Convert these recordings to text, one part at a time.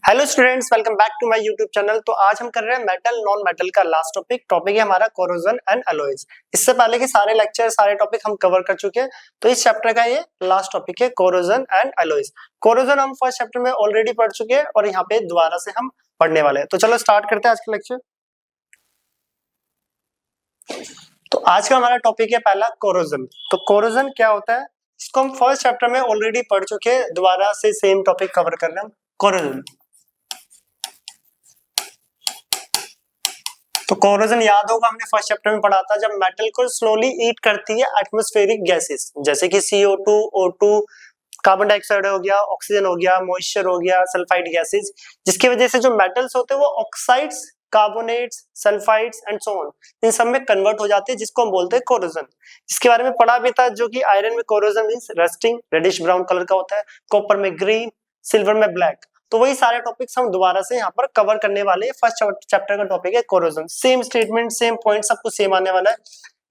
Hello students, welcome back to my YouTube channel. तो आज हम कर रहे हैं मेटल नॉन मेटल का लास्ट टॉपिक है हमारा कोरोजन एंड अलॉयज। इससे पहले के सारे लेक्चर सारे टॉपिक हम कवर कर चुके हैं, तो इस चैप्टर का ये लास्ट टॉपिक है कोरोजन एंड अलॉयज। कोरोजन हम फर्स्ट चैप्टर में ऑलरेडी पढ़ चुके हैं और यहाँ पे दोबारा से हम पढ़ने वाले हैं। तो चलो स्टार्ट करते हैं आज का लेक्चर। तो आज का हमारा टॉपिक है पहला कोरोजन। तो कोरोजन क्या होता है, इसको हम फर्स्ट चैप्टर में ऑलरेडी पढ़ चुके हैं, दोबारा से सेम टॉपिक कवर कर रहे हैं हम, कोरोजन। तो कोरोजन याद होगा हमने फर्स्ट चैप्टर में पढ़ा था, जब मेटल को स्लोली ईट करती है एटमॉस्फेरिक गैसेस, जैसे कि CO2, O2, कार्बन डाइऑक्साइड हो गया, ऑक्सीजन हो गया, मॉइस्चर हो गया, सल्फाइड गैसेस, जिसकी वजह से जो मेटल्स होते हैं वो oxides, carbonates, sulphides and so on in सब में कन्वर्ट हो जाते हैं, जिसको हम बोलते हैं कोरोजन। जिसके बारे में पढ़ा भी था, जो कि आयरन में corrosion means rusting, reddish brown colour का होता है, कॉपर में ग्रीन, सिल्वर में ब्लैक। तो वही सारे टॉपिक्स हम दोबारा से यहाँ पर कवर करने वाले हैं। फर्स्ट चैप्टर का टॉपिक है corrosion. Same statement, same point, सब कुछ सेम आने वाला है,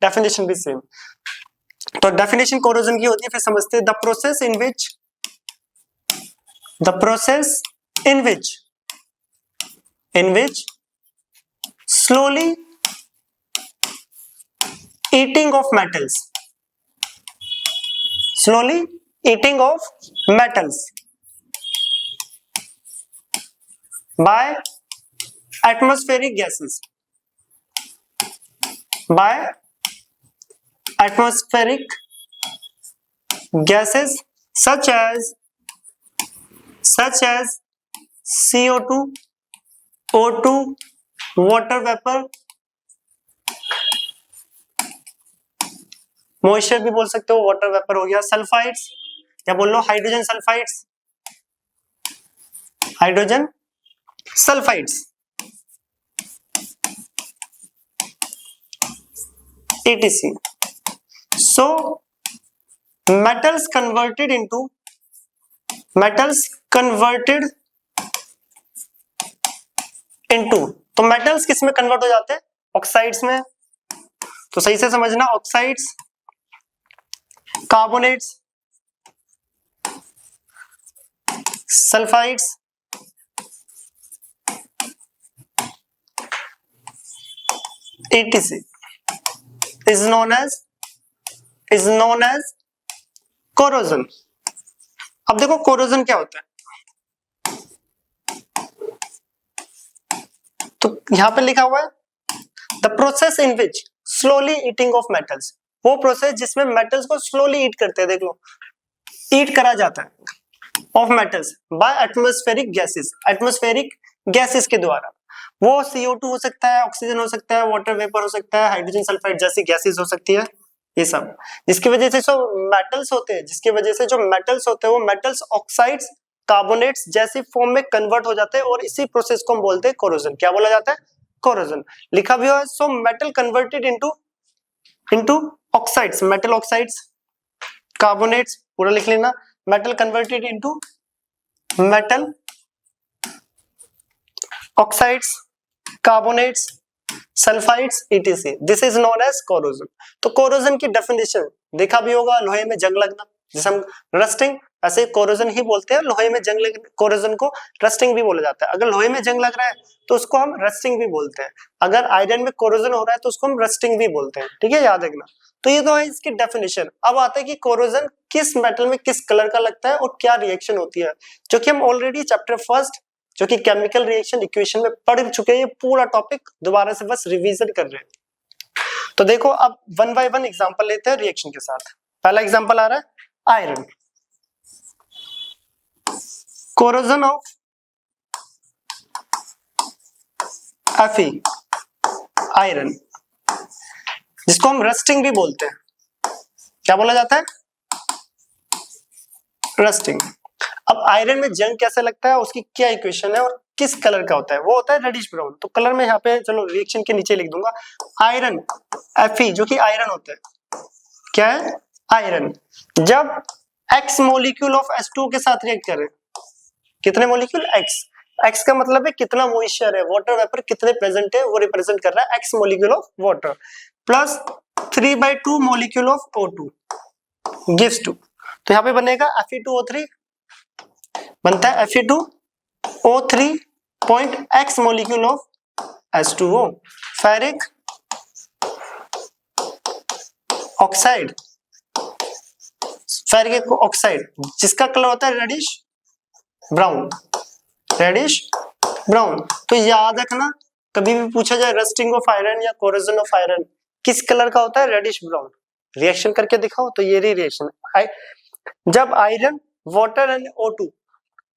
डेफिनेशन भी सेम। तो डेफिनेशन कोरोजन की होती है, फिर समझते हैं। The process in which slowly eating of metals by atmospheric gases such as CO2, O2, water vapour, moisture भी बोल सकते हो, वाटर वेपर हो गया, सल्फाइड्स या बोल लो hydrogen sulphides, etc. So metals converted into तो मेटल्स किस में कन्वर्ट हो जाते हैं? ऑक्साइड्स में। तो सही से समझना, oxides, carbonates, sulphides, etc. is known as corrosion. अब देखो कोरोजन क्या होता है। तो यहां पे लिखा हुआ है the process in which slowly eating off metals, वो प्रोसेस जिसमें मेटल्स को स्लोली ईट करते हैं, देख लो, ईट करा जाता है off metals by atmospheric gases के द्वारा। वो CO2 हो सकता है, ऑक्सीजन हो सकता है, वाटर वेपर हो सकता है, हाइड्रोजन सल्फाइड जैसी गैसेस हो सकती है, ये सब। जिसकी वजह से जो मेटल्स होते हैं वो मेटल्स ऑक्साइड्स, कार्बोनेट्स जैसी फॉर्म में कन्वर्ट हो जाते हैं, और इसी प्रोसेस को हम बोलते हैं कोरोजन। क्या बोला जाता है? कोरोजन। लिखा भी हुआ है, so metal converted into oxides, metal oxides, carbonates, पूरा लिख लेना, metal converted into metal oxides, carbonates, sulphides, etc. This is known as corrosion. तो कोरोजन की डेफिनेशन देखा भी होगा, लोहे में जंग लगना, जिसे हम रस्टिंग, ऐसे कोरोजन ही बोलते हैं। लोहे में जंग लगना, कोरोजन को रस्टिंग भी बोला जाता है। अगर लोहे में जंग लग रहा है तो उसको हम रस्टिंग भी बोलते हैं। अगर आयरन में कोरोजन हो रहा है तो उसको हम रस्टिंग भी बोलते हैं, ठीक है, याद रखना। तो ये तो है इसकी डेफिनेशन। अब आता है कि कोरोजन किस मेटल में किस कलर का लगता है और क्या रिएक्शन होती है, जो कि हम ऑलरेडी चैप्टर फर्स्ट, जो कि केमिकल रिएक्शन इक्वेशन में पढ़ चुके हैं। ये पूरा टॉपिक दोबारा से बस रिवीजन कर रहे हैं। तो देखो, अब वन बाय वन एग्जांपल लेते हैं रिएक्शन के साथ। पहला एग्जांपल आ रहा है iron, corrosion of Fe, iron, जिसको हम रस्टिंग भी बोलते हैं। क्या बोला जाता है? रस्टिंग। अब आयरन में जंग कैसे लगता है, उसकी क्या इक्वेशन है और किस कलर का होता है? वो होता है रेडिश ब्राउन। तो कलर में यहाँ पे चलो रिएक्शन के नीचे लिख दूंगा, आयरन Fe, जो कि आयरन होता है। क्या है? आयरन। जब X मोलिक्यूल ऑफ H2 के साथ रिएक्ट करे, कितने मोलिक्यूल? X का मतलब है कितना मॉइस्चर है, वाटर वेपर कितने प्रेजेंट है, वो रिप्रेजेंट कर रहा है X molecule of water, plus 3/2 molecule of O2 gives 2। तो यहाँ पे बनेगा Fe2O3, बनता है Fe2 O3.X molecule of H2O, ferric oxide, ferric oxide जिसका कलर होता है रेडिश ब्राउन, रेडिश ब्राउन। तो याद रखना कभी भी पूछा जाए रस्टिंग ऑफ आयरन या कोरोजन ऑफ आयरन किस कलर का होता है, रेडिश ब्राउन। रिएक्शन करके दिखाओ तो ये रिएक्शन, जब iron water and O2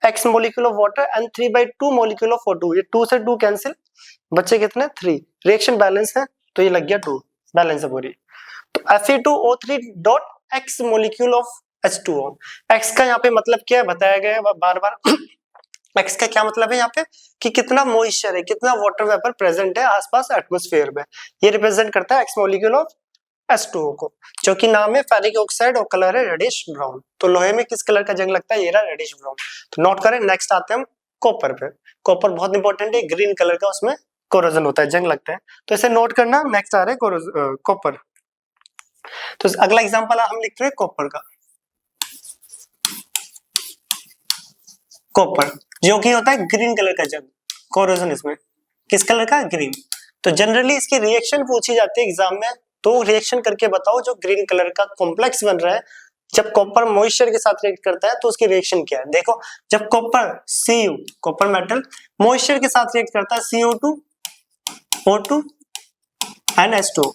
X molecule of water and 3/2 molecule of O2, ये 2 से 2 कैंसिल, बच्चे कितने 3, रिएक्शन बैलेंस है तो ये लग गया 2, बैलेंस है पूरी। तो Fe2O3.X molecule of H2O, X का यहाँ पे मतलब क्या है बताया गया है बार बार। X का क्या मतलब है यहाँ पे कि कितना मॉइस्चर है, कितना वाटर वेपर प्रेजेंट है आसपास एटमॉस्फेयर में, ये रिप्रेजेंट करता है X मोलिक्यूल ऑफ H2O को, जो कि नाम है फेरिक ऑक्साइड और कलर है रेडिश ब्राउन। तो लोहे में किस कलर का जंग लगता है, ये रहा रेडिश ब्राउन। तो नोट करें। नेक्स्ट आते हैं हम कॉपर पे। कॉपर बहुत इंपॉर्टेंट है, ग्रीन कलर का उसमें कोरोजन होता है, जंग लगता है, तो इसे नोट करना। नेक्स्ट आ रहा है कॉपर। तो अगला एग्जांपल हम लिख रहे हैं कॉपर का। कॉपर जो कि होता है ग्रीन कलर का जंग, कोरोजन इसमें किस कलर का, ग्रीन। तो जनरली इसकी रिएक्शन पूछी जाती है एग्जाम में, तो रिएक्शन करके बताओ जो ग्रीन कलर का कॉम्प्लेक्स बन रहा है जब कॉपर मॉइस्चर के साथ रिएक्ट करता है तो उसकी रिएक्शन क्या है। देखो जब copper Cu, copper metal moisture के साथ रिएक्ट करता है CO2 O2 एंड H2O,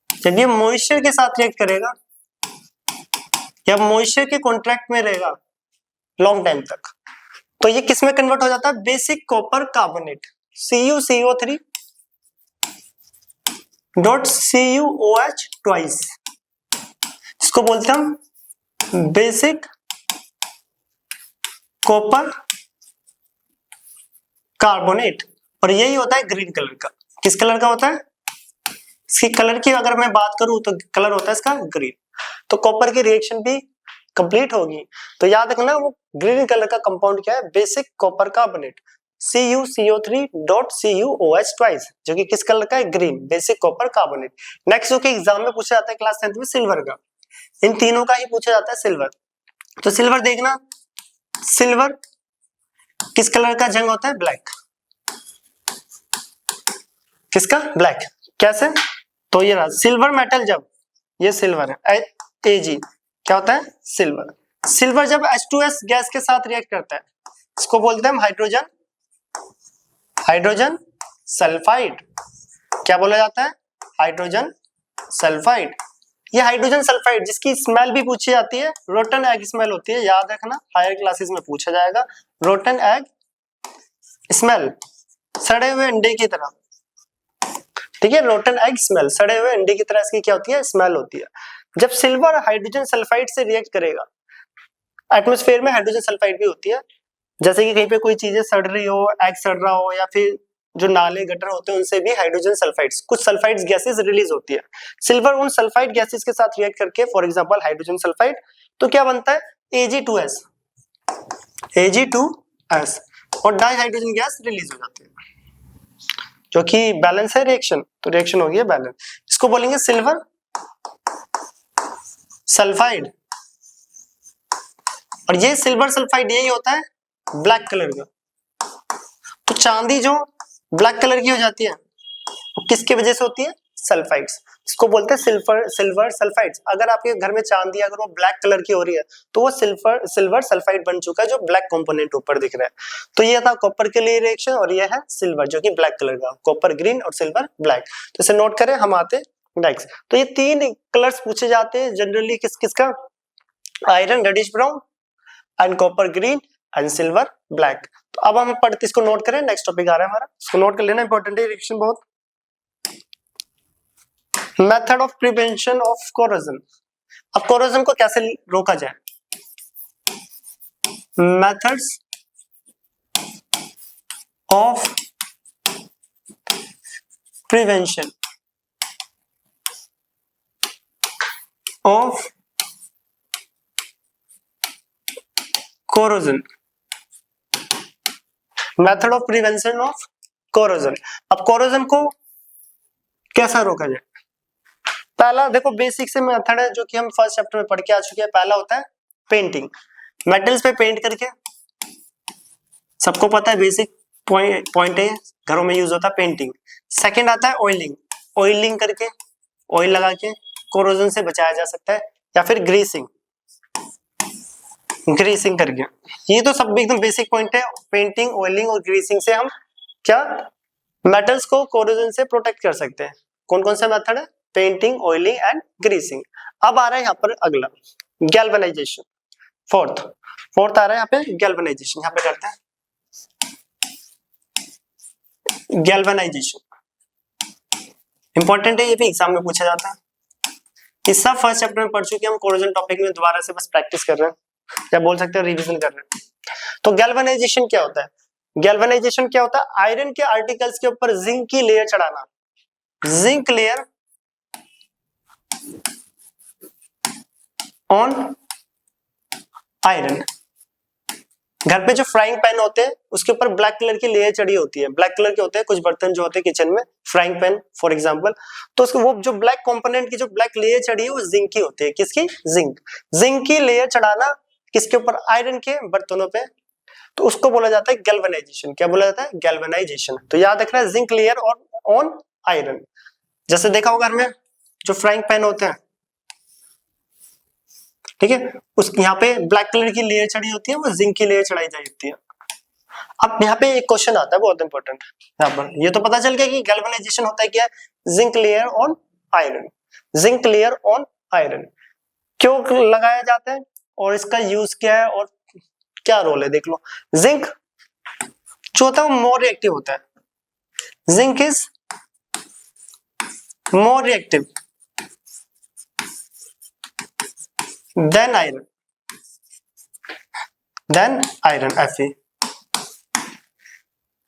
जब ये मॉइस्चर के साथ रिएक्ट करेगा या मॉइस्चर के कॉन्ट्रैक्ट में रहेगा लॉन्ग टाइम तक, तो ये किस में कन्वर्ट हो जाता है, basic copper carbonate CuCO3 dot CuOH twice, इसको बोलते हैं हम बेसिक कॉपर कार्बोनेट। और यही होता है ग्रीन कलर का। किस कलर का होता है, इसकी कलर की अगर मैं बात करूं तो कलर होता है इसका ग्रीन। तो कॉपर की रिएक्शन भी कंप्लीट होगी, तो याद रखना वो ग्रीन कलर का कंपाउंड क्या है, basic copper carbonate CuCO3 dot CuOH twice, जो कि किस कलर का है, green, basic copper carbonate. Next जो कि एग्जाम में पूछा जाता है क्लास 10th में सिल्वर का, इन तीनों का ही पूछा जाता है सिल्वर। तो सिल्वर देखना, सिल्वर किस कलर का जंग होता है, ब्लैक, किसका, ब्लैक। कैसे, तो ये रहा सिल्वर मेटल, जब ये सिल्वर है Ag क्या होता है, सिल्वर। सिल्वर जब H2S गैस के साथ रिएक्ट करता है इसको बोलते हैं हम हाइड्रोजन सल्फाइड। क्या बोला जाता है, हाइड्रोजन सल्फाइड। ये हाइड्रोजन सल्फाइड जिसकी स्मेल भी पूछी जाती है, रोटन एग स्मेल होती है, याद रखना हायर क्लासेस में पूछा जाएगा। रोटन एग स्मेल, सड़े हुए अंडे की तरह, ठीक है, रोटन एग स्मेल, सड़े हुए अंडे की तरह इसकी क्या होती है, स्मेल होती है। जब सिल्वर हाइड्रोजन सल्फाइड से रिएक्ट करेगा, एटमॉस्फेयर में हाइड्रोजन सल्फाइड भी होती है, जैसे कि कहीं पे कोई चीजें सड़ रही हो, एग सड़ रहा हो, या फिर जो नाले गटर होते हैं उनसे भी हाइड्रोजन सल्फाइड्स, कुछ सल्फाइड्स गैसेस रिलीज होती है। सिल्वर उन सल्फाइड गैसेस के साथ रिएक्ट करके, फॉर एग्जांपल हाइड्रोजन सल्फाइड, तो क्या बनता है, Ag2S, Ag2S, और डाई हाइड्रोजन गैस रिलीज हो जाती है, जो कि बैलेंस है रिएक्शन, तो रिएक्शन हो गई बैलेंस। इसको बोलेंगे सिल्वर सल्फाइड। और ये सिल्वर सल्फाइड यही होता है ब्लैक कलर का। तो चांदी जो ब्लैक कलर की हो जाती है वो किसकी वजह से होती है, सल्फाइड्स, इसको बोलते हैं सिल्वर सल्फाइड्स। अगर आपके घर में चांदी अगर वो ब्लैक कलर की हो रही है तो वो सिल्वर सल्फाइड बन चुका है, जो ब्लैक कंपोनेंट ऊपर दिख रहा है। तो ये था कॉपर के लिए रिएक्शन, और ये है सिल्वर जो कि ब्लैक कलर का, कॉपर ग्रीन और सिल्वर ब्लैक। तो इसे नोट करें, हम आते नेक्स्ट। तो ये तीन कलर्स पूछे जाते हैं जनरली, किस किसका, iron reddish brown and copper green and silver black. तो अब हम पढ़ते, इसको नोट करें, नेक्स्ट टॉपिक आ रहा है हमारा, इसको नोट कर लेना, इंपॉर्टेंट है रिएक्शन बहुत। Method of prevention of corrosion. अब कोरोजन को कैसे रोका जाए, methods of prevention of corrosion, method of prevention of corrosion. अब कोरोजन को कैसा रोका जाए, पहला देखो बेसिक से मेथड है जो कि हम फर्स्ट चैप्टर में पढ़ के आ चुके हैं। पहला होता है पेंटिंग, मेटल्स पे पेंट करके सबको पता है बेसिक पॉइंट है, घरों में यूज होता है पेंटिंग। सेकंड आता है ऑयलिंग, ऑयलिंग करके ऑयल लगा के कोरोजन से बचाया जा सकता है, या फिर ग्रीसिंग, ग्रीसिंग करके। ये तो सब एकदम बेसिक पॉइंट है, पेंटिंग, ऑयलिंग और ग्रीसिंग से हम क्या मेटल्स को कोरोजन से प्रोटेक्ट कर सकते हैं। कौन कौन सा मेथड है? Painting, oiling and greasing. अब आ रहा है यहाँ पर अगला गैल्वेनाइजेशन, फोर्थ आ रहा है यहाँ पे गैल्वेनाइजेशन। यहाँ पे करते हैं गैल्वेनाइजेशन, इंपॉर्टेंट है, ये भी एग्जाम में पूछा जाता है। इस सब फर्स्ट चैप्टर में पढ़ चुके हम, कोरोजन टॉपिक में दोबारा से बस प्रैक्टिस कर रहे हैं, या बोल सकते हैं रिवीजन कर रहे हैं। तो गैल्वेनाइजेशन क्या होता है? गैल्वेनाइजेशन क्या होता है? आयरन के आर्टिकल्स के ऊपर जिंक की लेयर चढ़ाना, जिंक लेयर ऑन आयरन। घर पे जो फ्राइंग पैन होते हैं उसके ऊपर ब्लैक कलर की लेयर चढ़ी होती है, ब्लैक कलर के होते हैं कुछ बर्तन जो होते हैं किचन में, फ्राइंग पैन फॉर एग्जांपल, तो उसको वो जो ब्लैक कंपोनेंट की जो ब्लैक लेयर चढ़ी है वो जिंक की होती है। किसकी? जिंक। जिंक की लेयर चढ़ाना किसके ऊपर? आयरन के बर्तनों पे, तो उसको बोला जाता है गैल्वेनाइजेशन। क्या बोला जाता है? गैल्वेनाइजेशन। तो याद रखना है जिंक लेयर ऑन आयरन। जैसे देखा होगा घर में जो फ्राइंग पैन होते हैं, ठीक है, उस यहाँ पे ब्लैक कलर की लेयर चढ़ी होती है, वो जिंक की लेयर चढ़ाई जाती है। अब यहाँ पे एक क्वेश्चन आता है बहुत इंपॉर्टेंट, यहाँ पर ये तो पता चल गया कि गैल्वेनाइजेशन होता है क्या है, zinc layer on iron. Zinc layer on iron क्यों लगाया जाता है और इसका यूज क्या है और क्या रोल है, देख लो। जिंक जो होता है वो मोर रिएक्टिव होता है, zinc is more reactive than iron, Fe।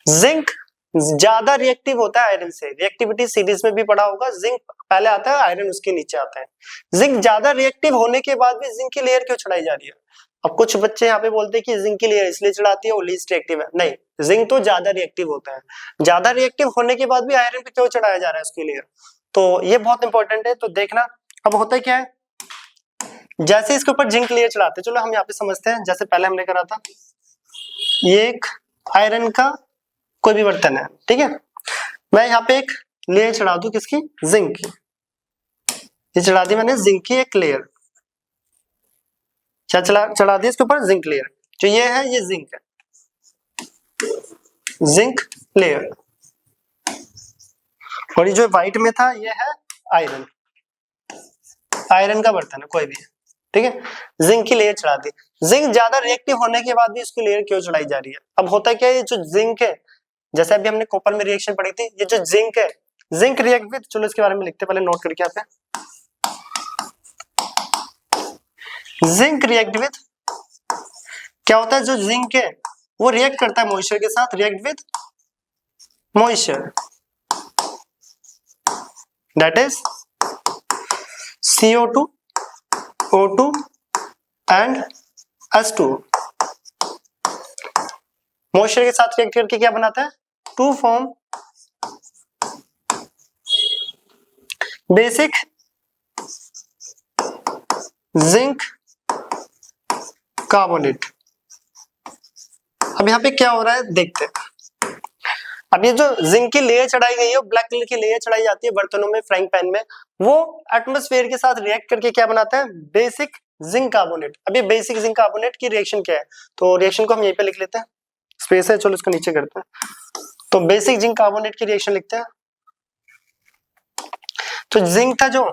Zinc ज्यादा रिएक्टिव होता है आयरन से, रिएक्टिविटी सीरीज में भी पढ़ा होगा, जिंक पहले आता है, आयरन उसके नीचे आता है। जिंक ज्यादा रिएक्टिव होने के बाद भी जिंक की लेयर क्यों चढ़ाई जा रही है? अब कुछ बच्चे यहाँ पे बोलते हैं कि जिंक की लेयर इसलिए चढ़ाती है वो लीस्ट रिएक्टिव है, नहीं, जिंक तो ज्यादा रिएक्टिव होता है, ज्यादा रिएक्टिव होने के बाद भी आयरन पे क्यों चढ़ाया जा रहा है उसकी लेयर, तो ये बहुत इंपॉर्टेंट है। तो देखना अब होता है क्या है, जैसे इसके ऊपर जिंक लेयर चढ़ाते, चलो हम यहाँ पे समझते हैं, जैसे पहले हमने करा था, ये एक आयरन का कोई भी बर्तन है, ठीक है, मैं यहाँ पे एक लेयर चढ़ा दूं किसकी? जिंक की। ये चढ़ा दी मैंने जिंक की एक लेयर, क्या चढ़ा दी इसके ऊपर? Zinc layer. जो ये है ये जिंक है, जिंक लेयर, और ये जो व्हाइट में था ये है आयरन, आयरन का बर्तन है कोई भी, ठीक है, जिंक की लेयर चढ़ा दी। जिंक ज्यादा रिएक्टिव होने के बाद भी इसकी लेयर क्यों चढ़ाई जा रही है? अब होता है क्या, ये जो जिंक है, जैसे अभी हमने कॉपर में रिएक्शन पढ़ी थी, ये जो जिंक है, जिंक रिएक्ट विद, चलो इसके बारे में लिखते पहले, नोट करके यहाँ पे, जिंक रिएक्ट विद, क्या होता है, जो जिंक है वो रिएक्ट करता है मॉइस्चर के साथ, react with moisture, that is CO2, O2 and H2। Moisture के साथ रिएक्ट करके क्या बनाता है? To form basic zinc carbonate. अब यहाँ पे क्या हो रहा है देखते हैं। अब ये जो जिंक की लेयर चढ़ाई गई है, ब्लैक कलर की लेयर चढ़ाई जाती है बर्तनों में, फ्राइंग पैन में, वो एटमॉस्फेयर के साथ रिएक्ट करके क्या बनाता है? Basic zinc carbonate. अब ये बेसिक जिंक कार्बोनेट की रिएक्शन क्या है, तो रिएक्शन को हम यहीं पे लिख लेते हैं, स्पेस है, चलो इसको नीचे करते हैं। तो बेसिक जिंक कार्बोनेट की रिएक्शन लिखते हैं। तो जिंक था जो,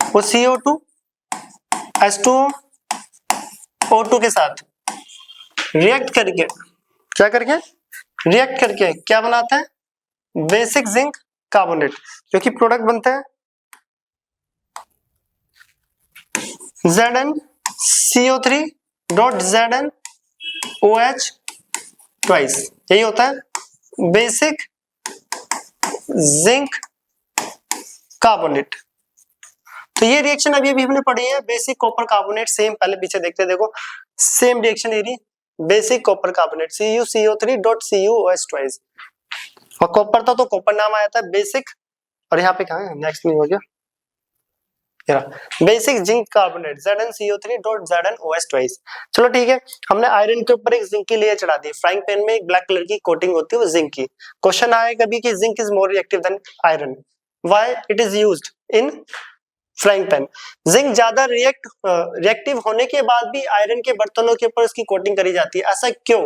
वो CO2 H2O O2 के साथ रिएक्ट करके, क्या करके? रिएक्ट करके क्या बनाता है? बेसिक जिंक कार्बोनेट, जो कि प्रोडक्ट बनता है ZnCO3.ZnOH ट्वाइस, यही होता है बेसिक जिंक कार्बोनेट। तो ये रिएक्शन अभी हमने पढ़ी है, बेसिक कॉपर कार्बोनेट, सेम पहले पीछे देखते देखो, सेम रिएक्शन ये रही, basic copper carbonate CuCO3.CuOH twice, और कॉपर था तो कॉपर नाम आया था बेसिक, और यहाँ पे कहा है नेक्स्ट नहीं हो गया, basic zinc carbonate ZnCO3.ZnOH twice. चलो ठीक है, हमने आयरन के ऊपर एक जिंक की लेयर चढ़ा दी, फ्राइंग पैन में एक ब्लैक कलर की कोटिंग होती है वो जिंक की। क्वेश्चन आया कभी कि zinc is more reactive than iron, why it is used in frying pan. Zinc ज्यादा रिएक्टिव होने के बाद भी आयरन के बर्तनों के ऊपर उसकी कोटिंग करी जाती है, ऐसा क्यों?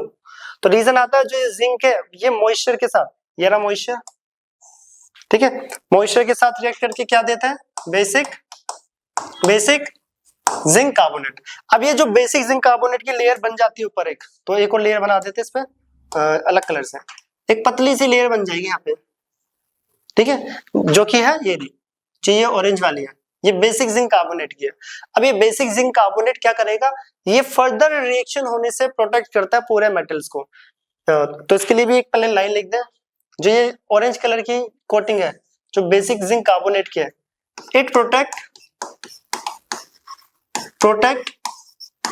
तो रीजन आता है जो ये जिंक है ये मॉइस्चर के साथ, ये रहा मॉइस्चर, ठीक है, मॉइस्चर के साथ रिएक्ट करके क्या देता है, बेसिक जिंक कार्बोनेट। अब ये जो बेसिक जिंक कार्बोनेट की लेयर बन जाती है ऊपर एक, तो एक और लेयर बना देते हैं इस पे अलग कलर से, एक पतली सी लेयर बन जाएगी यहाँ पे, ठीक है, जो कि है ये ऑरेंज वाली है, ये बेसिक जिंक कार्बोनेट की है। अब ये बेसिक जिंक कार्बोनेट क्या करेगा, ये फर्दर रिएक्शन होने से प्रोटेक्ट करता है पूरे मेटल्स को। तो इसके लिए भी एक पहले लाइन लिख दें, जो ये ऑरेंज कलर की कोटिंग है जो बेसिक जिंक कार्बोनेट की है, it protect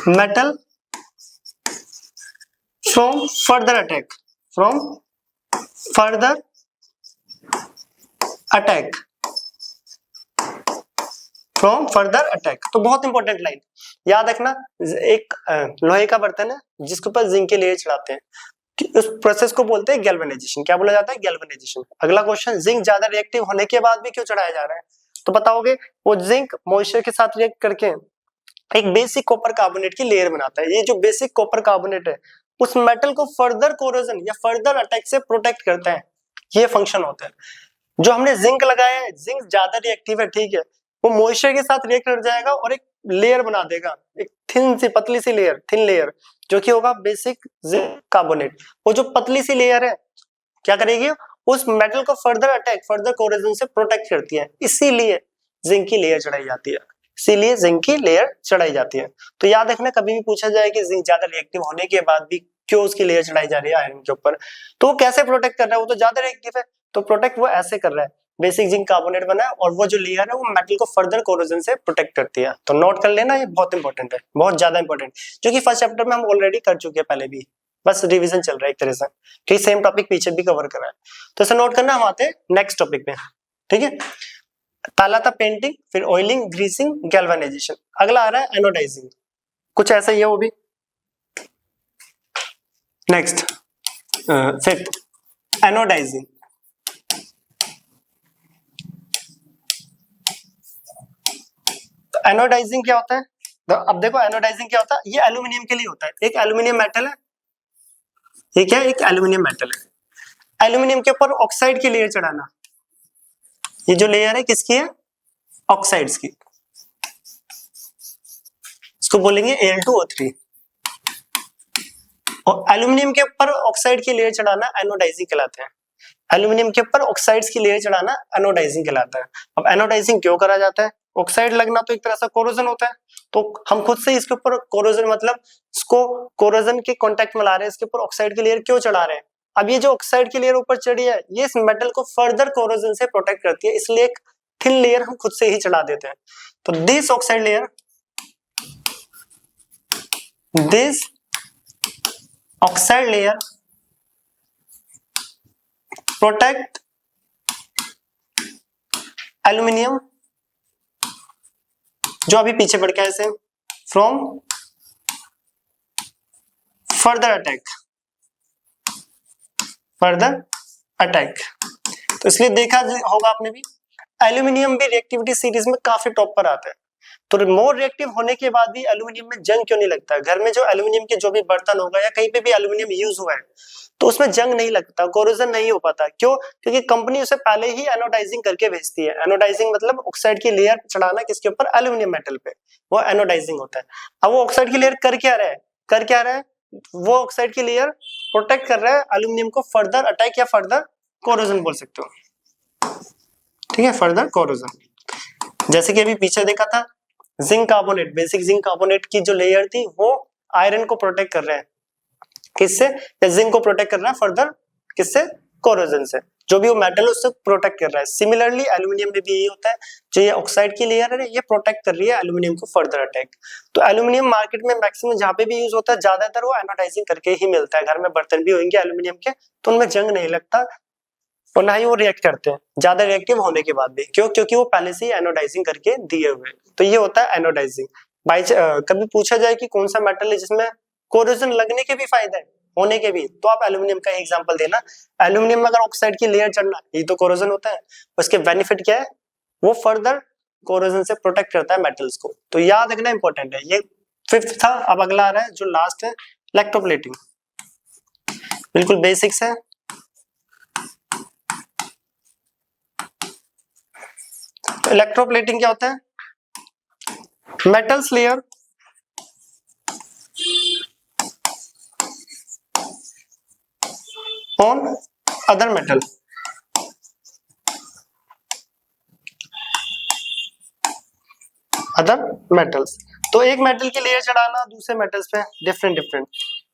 metal from further attack, तो बहुत इंपॉर्टेंट लाइन याद रखना। एक लोहे का बर्तन है जिसके ऊपर जिंक की लेयर चढ़ाते हैं, उस प्रोसेस को बोलते हैं गैल्वेनाइजेशन। क्या बोला जाता है, गैल्वेनाइजेशन। अगला क्वेश्चन, जिंक ज्यादा रिएक्टिव होने के बाद भी क्यों चढ़ाया जा रहा है, तो बताओगे वो जिंक मॉइस्चर के साथ रिएक्ट करके एक बेसिक कॉपर कार्बोनेट की लेयर बनाता है। ये जो बेसिक कॉपर कार्बोनेट है उस मेटल को फर्दर कोरोजन या फर्दर अटैक से प्रोटेक्ट करता है, ये फंक्शन होता है। जो हमने जिंक लगाया है, जिंक ज्यादा रिएक्टिव है, ठीक है, वो मॉइस्चर के साथ रिएक्ट कर जाएगा और एक लेयर बना देगा, एक थिन सी पतली सी लेयर, थिन लेयर, जो कि होगा बेसिक जिंक कार्बोनेट। वो जो पतली सी लेयर है क्या करेगी, उस मेटल को फर्दर अटैक, फर्दर कोरोजन से प्रोटेक्ट करती है, इसीलिए जिंक की लेयर चढ़ाई जाती है, इसीलिए जिंक की लेयर चढ़ाई जाती है। तो याद रखना, कभी भी पूछा जाए कि जिंक ज्यादा रिएक्टिव होने के बाद भी क्यों उसकी लेयर चढ़ाई जा रही है आयरन के ऊपर, तो वो कैसे प्रोटेक्ट कर रहा है, वो तो ज्यादा रिएक्टिव है, तो प्रोटेक्ट वो ऐसे कर रहा है, बेसिक जिंक कार्बोनेट बना है और वो जो लेयर है वो मेटल को फर्दर कोरोजन से प्रोटेक्ट करती है। तो नोट कर लेना, ये बहुत इंपॉर्टेंट है, बहुत ज्यादा इंपॉर्टेंट, जो कि फर्स्ट चैप्टर में हम ऑलरेडी कर चुके हैं पहले भी, बस रिवीजन चल रहा है एक तरह से, कि सेम टॉपिक पीछे भी कवर करा है। तो इसे नोट करना, हम आते हैं नेक्स्ट टॉपिक पे, ठीक है। पहला था पेंटिंग, फिर ऑयलिंग, ग्रीसिंग, गैल्वेनाइजेशन। अगला आ रहा है एनोडाइजिंग, कुछ ऐसा ही है वो भी। Next fifth, anodising. एनोडाइजिंग क्या होता है, तो अब देखो एनोडाइजिंग क्या होता है, ये एल्यूमिनियम के लिए होता है। एक एल्यूमिनियम मेटल है, ये क्या है, एक एल्यूमिनियम मेटल है, एल्यूमिनियम के ऊपर ऑक्साइड की लेयर चढ़ाना। ये जो लेयर है किसकी है, ऑक्साइड्स की, इसको बोलेंगे Al2O3। और एल्यूमिनियम के ऊपर ऑक्साइड की लेयर चढ़ाना एनोडाइजिंग कहलाता है। एल्यूमिनियम के ऊपर ऑक्साइड्स की लेयर चढ़ाना एनोडाइजिंग कहलाता है। अब एनोडाइजिंग क्यों करा जाता है, ऑक्साइड लगना तो एक तरह से कोरोजन होता है, तो हम खुद से इसके ऊपर कोरोजन, मतलब इसको कोरोजन के कांटेक्ट में ला रहे हैं, इसके ऊपर ऑक्साइड की लेयर क्यों चढ़ा रहे हैं। अब ये जो ऑक्साइड की लेयर ऊपर चढ़ी है, ये इस मेटल को फर्दर कोरोजन से प्रोटेक्ट करती है, इसलिए एक थिन लेयर हम खुद से ही चढ़ा देते हैं। तो this oxide layer, this oxide layer protect aluminium, जो अभी पीछे बढ़ के ऐसे, फ्रॉम फर्दर अटैक। तो इसलिए देखा होगा आपने भी, एल्यूमिनियम भी रिएक्टिविटी सीरीज में काफी टॉप पर आता है। तो मोर रिएक्टिव होने के बाद भी एल्यूमिनियम में जंग क्यों नहीं लगता है। घर में जो एल्यूमिनियम के जो भी बर्तन होगा या कहीं पे भी एल्यूमिनियम यूज हुआ है, तो उसमें जंग नहीं लगता, कोरोजन नहीं हो पाता। क्यों, क्योंकि कंपनी उसे पहले ही एनोडाइजिंग करके भेजती है। एनोडाइजिंग मतलब ऑक्साइड की लेयर चढ़ाना किसके ऊपर, एल्यूमिनियम मेटल पे, वो एनोडाइजिंग होता है। अब वो ऑक्साइड की लेयर कर क्या रहा है, वो ऑक्साइड की लेयर प्रोटेक्ट कर रहा है एल्यूमिनियम को फर्दर अटैक या फर्दर कोरोजन बोल सकते हो, ठीक है, फर्दर कोरोजन। जैसे कि अभी पीछे देखा था, zinc carbonate, basic zinc carbonate की जो लेयर थी वो आयरन को प्रोटेक्ट कर रहा है, किससे, या जिंक को प्रोटेक्ट कर रहा है फर्दर किससे, कोरोजन से, जो भी वो मेटल है उससे प्रोटेक्ट कर रहा है। सिमिलरली एल्यूमिनियम में भी यही होता है, जो ये ऑक्साइड की लेयर है ये प्रोटेक्ट कर रही है एल्यूमिनियम को फर्दर अटैक। तो एल्यूमिनियम मार्केट में मैक्सिमम जहां पे भी यूज होता है ज्यादातर वो एनोडाइजिंग करके ही मिलता है। घर में बर्तन भी होंगे एल्यूमिनियम के, तो उनमें जंग नहीं लगता, और ना ही वो रिएक्ट करते हैं ज्यादा रिएक्टिव होने के बाद भी। क्यों? क्योंकि वो पहले से ही एनोडाइजिंग करके दिए हुए हैं। तो ये होता है एनोडाइजिंग। कभी पूछा जाए कि कौन सा मेटल है जिसमें कोरोजन लगने के भी फायदे हैं, होने के भी, तो आप एल्यूमिनियम का एग्जांपल देना। एल्यूमिनियम में अगर ऑक्साइड की लेयर चढ़ना, ये तो कोरोजन होता है। उसके बेनिफिट क्या है? वो फर्दर कोरोजन से प्रोटेक्ट करता है मेटल्स को। तो याद रखना इंपॉर्टेंट है। ये फिफ्थ था। अब अगला आ रहा है जो लास्ट है, इलेक्ट्रोप्लेटिंग। बिल्कुल बेसिक्स है। तो इलेक्ट्रोप्लेटिंग क्या होता है? Metals layer on other metal. Other metals, तो एक मेटल की लेयर चढ़ाना दूसरे मेटल्स पे डिफरेंट डिफरेंट।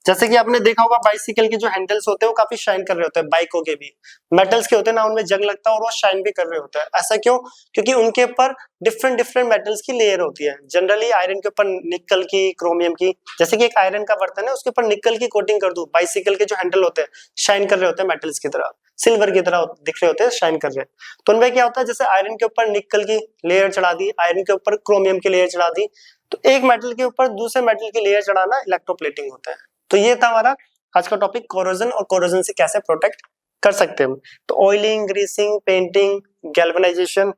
जैसे कि आपने देखा होगा बाइसिकल के जो हैंडल्स होते हैं वो काफी शाइन कर रहे होते हैं, बाइकों के भी मेटल्स के होते हैं ना, उनमें जंग लगता है और वो शाइन भी कर रहे होते हैं। ऐसा क्यों? क्योंकि उनके ऊपर डिफरेंट डिफरेंट मेटल्स की लेयर होती है। जनरली आयरन के ऊपर निकल की, क्रोमियम की, जैसे कि एक आयरन का बर्तन है उसके ऊपर निकल की कोटिंग कर दूं, बाइसिकल के जो हैंडल होते हैं शाइन कर रहे होते हैं मेटल्स की तरह, सिल्वर की तरह दिख रहे होते हैं, शाइन कर रहे हैं। तो उनमें क्या होता है, जैसे आयरन के ऊपर निकल की लेयर चढ़ा दी, आयरन के ऊपर क्रोमियम की लेयर चढ़ा दी, तो एक मेटल के ऊपर दूसरे मेटल की लेयर चढ़ाना इलेक्ट्रोप्लेटिंग होता है। तो ये था हमारा आज का टॉपिक, कोरोजन और कोरोजन से कैसे प्रोटेक्ट कर सकते हैं हम। तो oiling, greasing, painting, galvanization,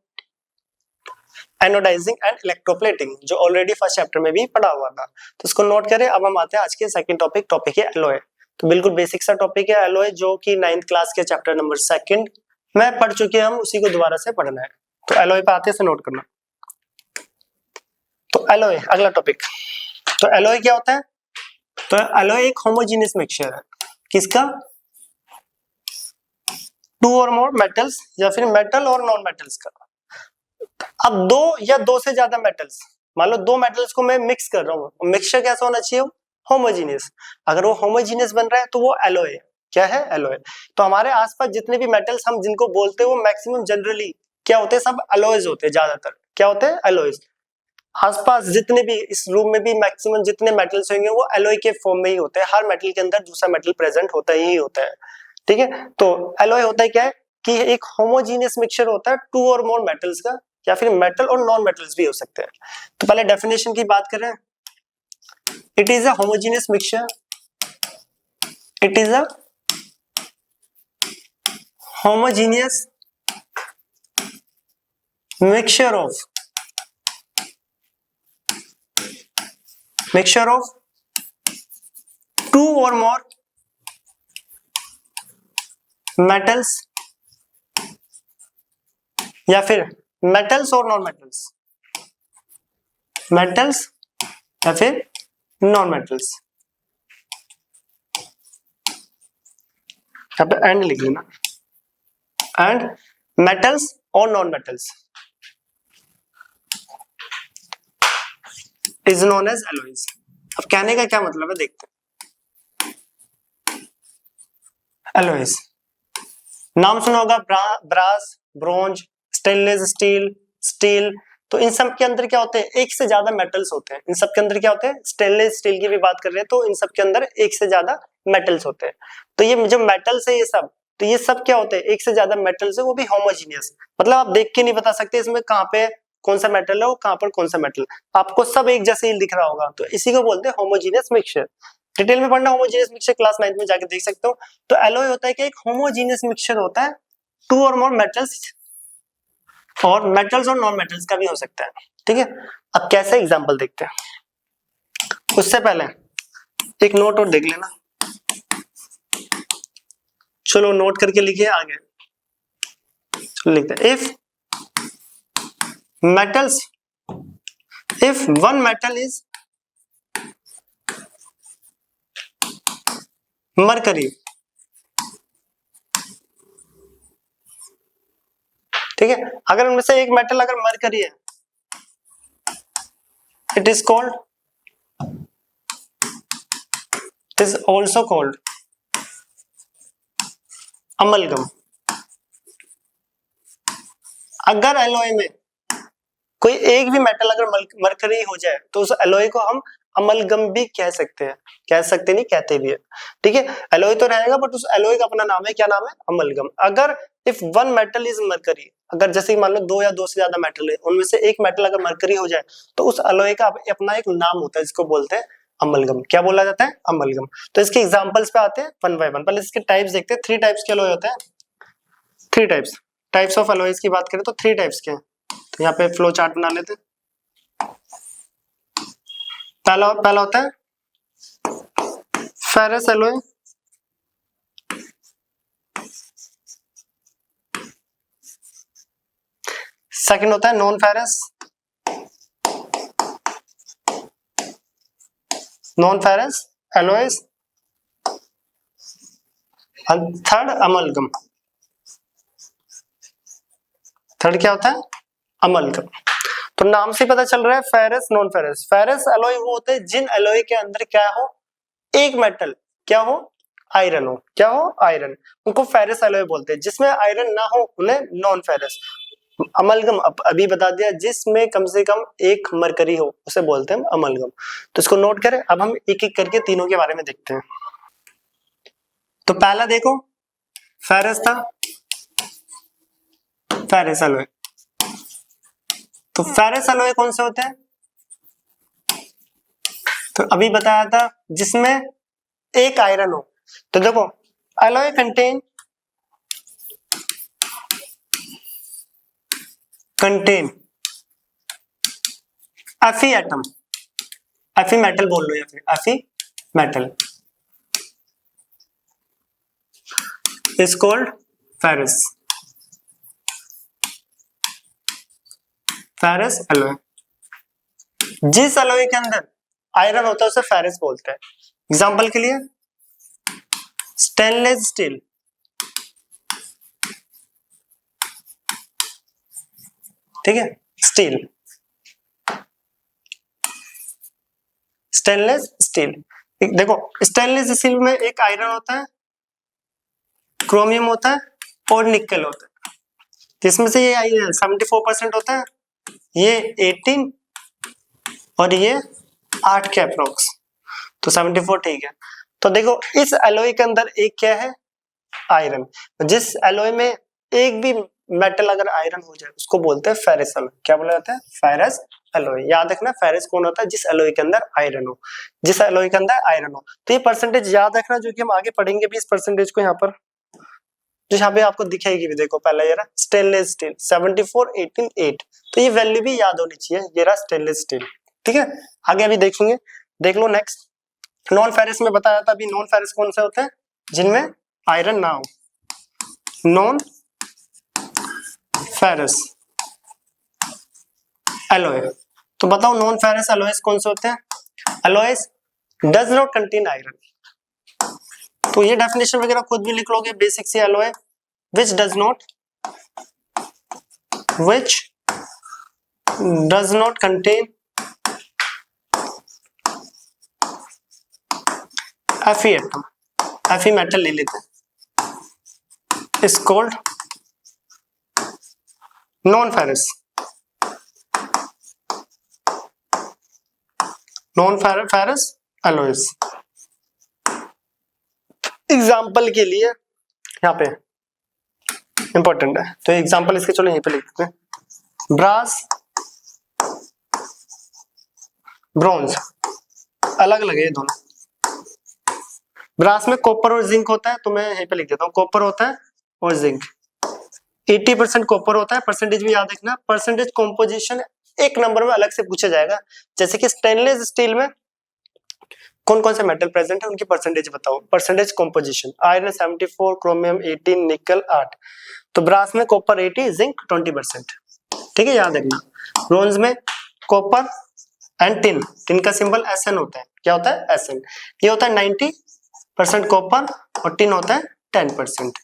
anodizing and electroplating, जो ऑलरेडी फर्स्ट चैप्टर में भी पढ़ा हुआ था। तो इसको नोट करें। अब हम आते हैं आज के सेकंड टॉपिक, टॉपिक है एलॉय। तो बिल्कुल बेसिक सा टॉपिक है एलॉय, जो कि 9th क्लास के चैप्टर नंबर 2 में पढ़ चुके हैं हम, उसी को दोबारा से पढ़ना है। तो एलॉय पे आते से नोट करना। तो एलॉय अगला टॉपिक। तो एलॉय क्या होता है? तो एलॉय एक होमोजेनियस मिक्सचर है। किसका? टू और मोर मेटल्स, या फिर मेटल और नॉन मेटल्स का। अब दो या दो से ज्यादा मेटल्स, मान लो दो मेटल्स को मैं मिक्स कर रहा हूँ, मिक्सचर कैसा होना चाहिए? होमोजेनियस। अगर वो होमोजेनियस बन रहा है तो वो एलॉय है। क्या है? एलॉय। तो हमारे आसपास जितने भी मेटल्स हम जिनको बोलते हैं वो मैक्सिमम जनरली क्या होते हैं? सब एलॉयज होते हैं ज्यादातर। क्या होते हैं? एलॉयज। आसपास जितने भी, इस रूम में भी मैक्सिमम जितने मेटल्स होंगे वो एलॉय के फॉर्म में ही होते हैं। हर मेटल के अंदर दूसरा मेटल प्रेजेंट होता ही होता है। ठीक है। तो एलॉय होता है क्या है कि एक होमोजेनियस मिक्सचर होता है टू और मोर मेटल्स का, या फिर मेटल और नॉन मेटल्स भी हो सकते हैं। तो पहले डेफिनेशन की बात करें, it is a homogeneous mixture, it is a homogeneous mixture of two or more metals, या फिर मेटल्स और नॉन मेटल्स, मेटल्स या फिर नॉन मेटल्स। यहाँ पे एंड लिख लेना, एंड मेटल्स और non metals is known as alloys. अब कहने का क्या मतलब है देखते हैं। एलॉयज नाम सुना होगा, brass, bronze, stainless steel, steel. तो इन सब के अंदर क्या होते हैं? एक से ज्यादा मेटल्स होते हैं। इन सब के अंदर क्या होते हैं? स्टेनलेस स्टील की भी बात कर रहे हैं तो इन सब के अंदर एक से ज्यादा मेटल्स होते हैं। तो ये जो मेटल्स है ये सब, तो ये सब क्या होते हैं? एक से ज्यादा मेटल्स है, वो भी होमोजीनियस। मतलब आप देख के नहीं बता सकते इसमें कहाँ पे कौन सा मेटल है और कहाँ पर कौन सा मेटल, आपको सब एक जैसे ही दिख रहा होगा। तो इसी को बोलते हैं होमोजीनियस मिक्सचर। डिटेल में पढ़ना होमोजेनियस मिक्सचर क्लास 9th में जाके देख सकते हो। तो एलॉय होता है कि एक होमोजेनियस मिक्सचर होता है, टू और मोर मेटल्स, और मेटल्स और नॉन मेटल्स का भी हो सकता है। ठीक है। अब कैसे एग्जांपल देखते हैं, उससे पहले एक नोट और देख लेना। चलो नोट करके लिखिए आगे। लिखते हैं, if metals, if one metal is mercury, ठीक है, अगर उनमें से एक मेटल अगर मरकरी है, it is called, it is also called amalgam. अगर एलॉय में कोई एक भी मेटल अगर मरकरी हो जाए तो उस एलॉय को हम अमलगम भी कह सकते हैं, कह सकते नहीं कहते भी है, ठीक है। एलॉय तो रहेगा बट उस एलॉय का अपना नाम है, क्या नाम है, अमलगम। अगर if one metal is mercury, अगर जैसे मान लो दो या दो से ज्यादा मेटल है, उनमें से एक मेटल अगर मरकरी हो जाए तो उस एलॉय का अपना एक नाम होता है जिसको बोलते हैं अमलगम। क्या बोला जाता है, अमलगम। तो इसके एग्जांपल्स पे आते हैं वन बाय वन। पहले इसके टाइप्स देखते हैं। 3 टाइप्स के एलॉय होते हैं, 3 टाइप्स ऑफ एलॉयज की बात करें तो 3 टाइप्स के हैं। तो यहाँ पे फ्लो चार्ट बना लेते हैं। पहला होता है फेरस एलॉय, सेकंड होता है नॉन फेरस, एलॉयज, और थर्ड अमलगम। थर्ड क्या होता है, अमलगम। तो नाम से पता चल रहा है ferrous non ferrous. Ferrous alloy वो होते हैं जिन एलॉय के अंदर क्या हो, एक मेटल क्या हो, आयरन हो, क्या हो, आयरन, उनको फेरस एलॉय बोलते हैं। जिसमें आयरन ना हो उन्हें नॉन फेरस। अमलगम अभी बता दिया, जिसमें कम से कम एक मरकरी हो उसे बोलते हैं अमलगम। तो इसको नोट करें। अब हम एक एक करके तीनों के बारे में देखते हैं। तो पहला देखो फेरस था, फेरस एलॉय। तो फेरस एलॉय कौन से होते हैं, तो अभी बताया था जिसमें एक आयरन हो। तो देखो alloy contain Fe atom, Fe metal बोल लो या फिर Fe metal is called ferrous alloy. जिस एलॉय के अंदर आयरन होता है उसे फेरस बोलते हैं। एग्जांपल के लिए स्टेनलेस स्टील, ठीक है, स्टेनलेस स्टील। देखो स्टेनलेस स्टील में एक आयरन होता है, क्रोमियम होता है और निकल होता है। इसमें से ये 74% होता है, ये 18 और ये 8 के अप्रोक्स, तो 74 ठीक है। तो देखो इस एलॉय के अंदर एक क्या है, आयरन। जिस एलॉय में एक भी मेटल अगर आयरन हो जाए उसको बोलते हैं फेरस एलॉय। क्या बोला जाता है, फेरस एलॉय। याद रखना फेरस कौन होता है, जिस एलॉय के अंदर आयरन हो, जिस एलॉय के अंदर आयरन हो। तो ये परसेंटेज याद रखना, जो कि हम आगे पढ़ेंगे भी इस परसेंटेज को। यहाँ पर जो यहाँ पे आपको दिखेगी भी, देखो पहला ये रहा स्टेनलेस स्टील 74 18 8, तो ये वैल्यू भी याद होनी चाहिए। ये रहा स्टेनलेस स्टील, ठीक है। आगे अभी देखेंगे, देख लो नेक्स्ट। नॉन फेरस में बताया था अभी, नॉन फेरस कौन से होते हैं, जिनमें आयरन ना हो, नॉन फेरस एलॉय। तो बताओ नॉन फेरस एलॉयज कौन से होते हैं, alloys does not contain iron. तो ये डेफिनेशन वगैरह खुद भी लिख लोगे, बेसिक सी alloy which does not contain Fe atom, Fe metal ले लेते हैं, is called non ferrous alloys। Example के लिए यहाँ पे इंपॉर्टेंट है, तो एग्जाम्पल इसके चलो यहीं पे लिख देते हैं। ब्रास, ब्रॉन्ज, अलग अलग है ये दोनों। ब्रास में कॉपर और जिंक होता है, तो मैं यहीं पे लिख देता हूँ कॉपर होता है और जिंक। 80% कॉपर होता है, परसेंटेज भी याद रखना। परसेंटेज कॉम्पोजिशन एक नंबर में अलग से पूछा जाएगा, जैसे कि स्टेनलेस स्टील में कौन कौन से मेटल प्रेजेंट है उनकी परसेंटेज बताओ। परसेंटेज कॉम्पोजिशन, आयरन 74, क्रोमियम 18, निकल 8। तो ब्रास में कॉपर 80, जिंक 20%, ठीक है, याद रखना। ब्रोंज में कॉपर एंड टिन का सिंबल SN होता है। क्या होता है, SN। ये होता है 90% कॉपर और टिन होता है 10%।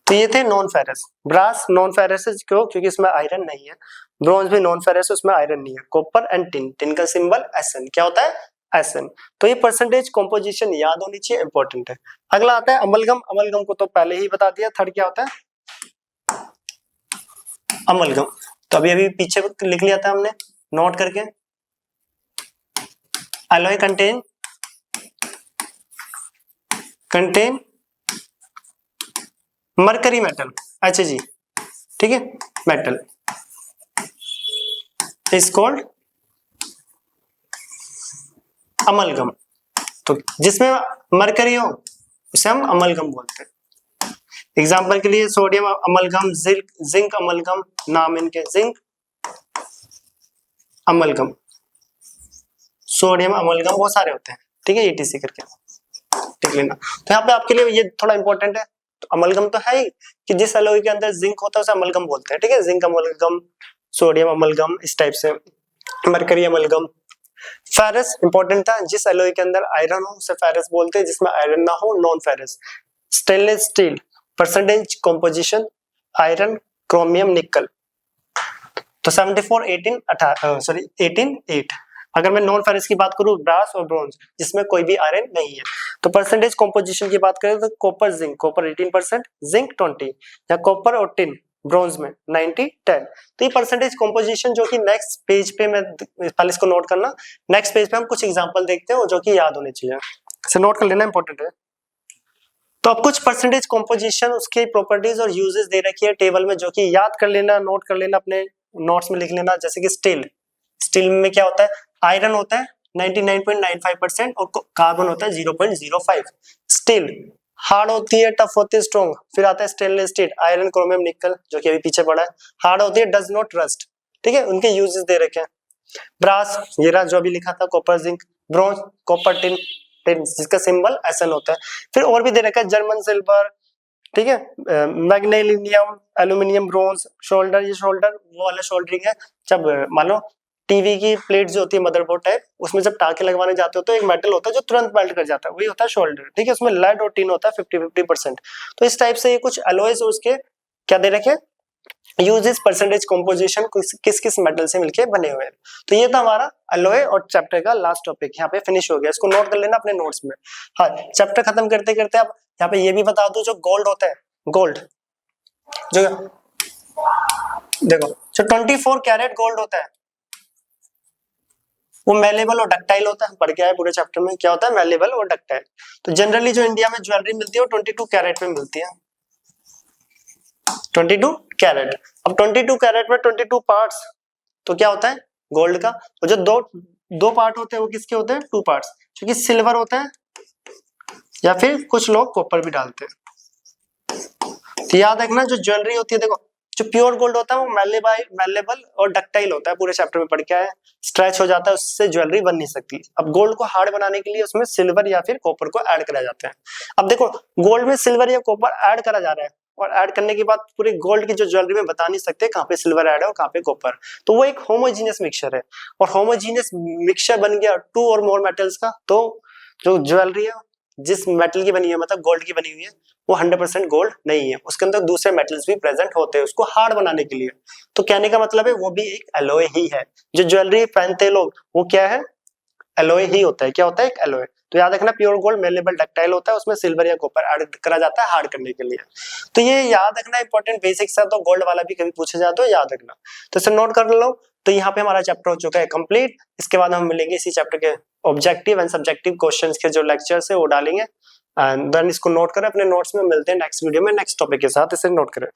तो ये थे non ferrous. Brass non ferrous क्यों, क्योंकि इसमें आयरन नहीं है। ब्रोंज भी नॉन फेरस, उसमें आयरन नहीं है। कॉपर एंड टिन का सिंबल SN। क्या होता है, SN। तो ये परसेंटेज कॉम्पोजिशन याद होनी चाहिए, इंपॉर्टेंट है। अगला आता है अमलगम। अमलगम को तो पहले ही बता दिया। थर्ड क्या होता है, अमलगम। तो अभी अभी पीछे लिख लिया था हमने नोट करके। alloy contain मरकरी मेटल, अच्छा जी, ठीक है, मेटल इज कॉल्ड अमलगम। तो जिसमें मरकरी हो उसे हम अमलगम बोलते हैं। एग्जाम्पल के लिए सोडियम अमलगम, जिंक अमलगम, नाम इनके जिंक अमलगम, सोडियम अमलगम, बहुत सारे होते हैं, ठीक है, ETC करके टिक लेना। तो यहाँ पे आपके लिए ये थोड़ा इंपॉर्टेंट है। तो अमलगम तो है ही कि जिस एलॉय के अंदर जिंक होता है उसे अमलगम बोलते हैं, ठीक है, जिंक अमलगम, सोडियम अमलगम, इस टाइप से, मरकरी अमलगम। फेरस इंपॉर्टेंट था, जिस एलॉय के अंदर आयरन हो उसे फेरस बोलते हैं, जिसमें आयरन ना हो non ferrous. Stainless steel, percentage composition iron, chromium, निकल। तो 74 18 सॉरी 18 8। अगर मैं नॉन फेरस की बात करूं, ब्रास और ब्रॉन्ज जिसमें कोई भी आयरन नहीं है। तो परसेंटेज कंपोजिशन की बात करें तो कॉपर जिंक, कॉपर 18%, जिंक 20, या कॉपर और टिन ब्रॉन्ज में 90 10। तो ये परसेंटेज कंपोजिशन जो कि नेक्स्ट पेज पे, मैं पहले इसको नोट करना, नेक्स्ट पेज पे हम कुछ एग्जांपल देखते हैं जो कि याद होने चाहिए, इसे नोट कर लेना, इंपॉर्टेंट है। तो अब कुछ परसेंटेज कंपोजिशन, उसके प्रॉपर्टीज और यूजेस दे रखी है टेबल में, जो कि याद कर लेना, नोट कर लेना, अपने नोट्स में लिख लेना। जैसे कि स्टील में क्या होता है, आयरन होता है 99.95% और कार्बन होता है 0.05। स्टील हार्ड होती है, टफ होती है, स्ट्रॉन्ग। फिर आता है स्टेनलेस स्टील, आयरन, क्रोमियम, निकल, जो कि अभी पीछे पड़ा है, हार्ड होती है, डज नॉट रस्ट, ठीक है, उनके यूजेस दे रखे हैं। ब्रास, ये रहा जो अभी लिखा था, copper zinc, bronze, copper tin जिसका सिंबल SN होता है। फिर और भी दे रखा है, जर्मन सिल्वर, ठीक है, मैग्नीशियम, एल्यूमिनियम, ब्रोंज, शोल्डर, ये शोल्डर वो वाला शोल्डरिंग है, जब मान लो टीवी की प्लेट जो होती है मदरबोर्ड टाइप, उसमें जब टाके लगवाने जाते हो तो एक मेटल होता है जो तुरंत मेल्ट कर जाता है, वही होता है शोल्डर, ठीक है, उसमें लेड और टिन होता है 50-50%। तो इस टाइप से ये कुछ अलॉयज उसके क्या दे रखे, यूजेस, परसेंटेज कंपोजिशन, किस किस मेटल से मिलके बने हुए हैं। तो ये था हमारा अलॉय और चैप्टर का लास्ट टॉपिक, यहाँ पे फिनिश हो गया, इसको नोट कर लेना अपने नोट्स में। हाँ, चैप्टर खत्म करते करते अब यहाँ पे ये भी बता दूं, जो गोल्ड होता है, गोल्ड जो देखो, जो 24 कैरेट गोल्ड होता है वो मेलेबल और डक्टाइल होता है, पढ़ के आए पूरे चैप्टर में, क्या होता है, मेलेबल और डक्टाइल। तो जनरली जो इंडिया में ज्वेलरी मिलती है वो 22 कैरेट में मिलती है, 22 कैरेट। अब 22 कैरेट में 22 पार्ट्स, तो क्या होता है, गोल्ड का। और जो दो पार्ट होते हैं वो किसके होते हैं, 2 पार्ट्स, क्योंकि सिल्वर होता है या फिर कुछ लोग कॉपर भी डालते हैं। तो याद रखना, जो ज्वेलरी होती है, देखो जो प्योर गोल्ड होता है वो मेलेबल और डक्टाइल होता है, पूरे चैप्टर में पढ़ के आए, स्ट्रेच हो जाता है, उससे ज्वेलरी बन नहीं सकती। अब गोल्ड को हार्ड बनाने के लिए उसमें सिल्वर या फिर कॉपर को ऐड करा जाता है। अब देखो, गोल्ड में सिल्वर या कॉपर ऐड करा जा रहा है, और ऐड करने के बाद पूरे गोल्ड की जो ज्वेलरी में बता नहीं सकते कहाँ पे सिल्वर ऐड है और कहाँ पे कॉपर। तो वो एक होमोजीनियस मिक्सचर है, और होमोजीनियस मिक्सचर बन गया 2 और मोर मेटल्स का, तो जो ज्वेलरी है जिस मेटल की बनी है, मतलब गोल्ड की बनी हुई है, वो 100% गोल्ड नहीं है, उसके अंदर दूसरे मेटल्स भी प्रेजेंट होते हैं उसको हार्ड बनाने के लिए। तो कहने का मतलब है वो भी एक एलॉय ही है। जो ज्वेलरी पहनते लोग वो क्या है, एलॉय ही होता है। क्या होता है, एक एलॉय। तो याद रखना, प्योर गोल्ड मेलेबल डक्टाइल होता है, उसमें सिल्वर या कॉपर ऐड करा जाता है हार्ड करने के लिए। तो ये याद रखना इंपॉर्टेंट बेसिक्स है, तो गोल्ड वाला भी कभी पूछा जाए तो याद रखना, तो इसे नोट कर लो। तो यहाँ पे हमारा चैप्टर हो चुका है कंप्लीट। इसके बाद हम मिलेंगे इसी चैप्टर के ऑब्जेक्टिव एंड सब्जेक्टिव क्वेश्चंस के जो लेक्चर्स है वो डालेंगे, एंड देन इसको नोट करें अपने नोट्स में। मिलते हैं नेक्स्ट वीडियो में नेक्स्ट टॉपिक के साथ, इसे नोट करें।